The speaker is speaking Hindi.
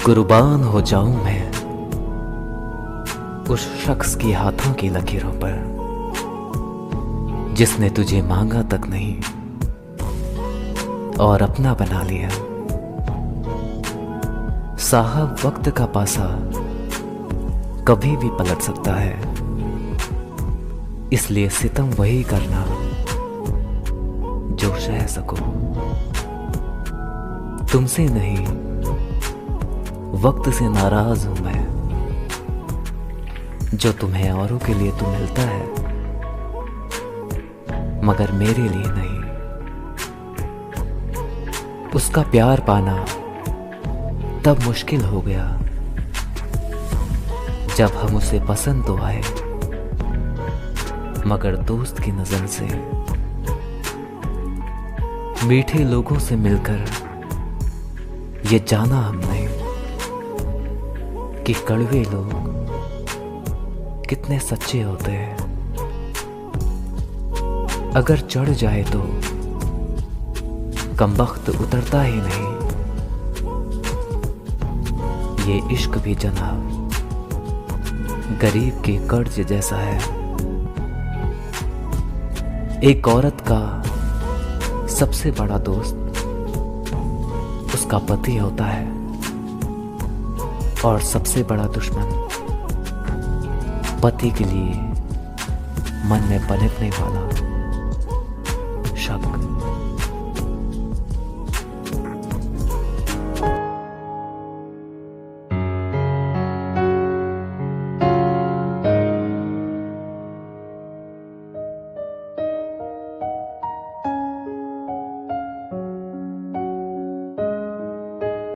कुर्बान हो जाऊं मैं उस शख्स की हाथों की लकीरों पर जिसने तुझे मांगा तक नहीं और अपना बना लिया। साहब, वक्त का पासा कभी भी पलट सकता है, इसलिए सितम वही करना जो सह सको। तुमसे नहीं, वक्त से नाराज हूं मैं, जो तुम्हें औरों के लिए तो मिलता है मगर मेरे लिए नहीं। उसका प्यार पाना तब मुश्किल हो गया जब हम उसे पसंद तो आए मगर दोस्त की नजर से। मीठे लोगों से मिलकर ये जाना हमने कि कड़वे लोग कितने सच्चे होते हैं। अगर चढ़ जाए तो कमबख्त उतरता ही नहीं। ये इश्क भी जनाब गरीब के कर्ज जैसा है। एक औरत का सबसे बड़ा दोस्त उसका पति होता है और सबसे बड़ा दुश्मन पति के लिए मन में पनपने वाला शक।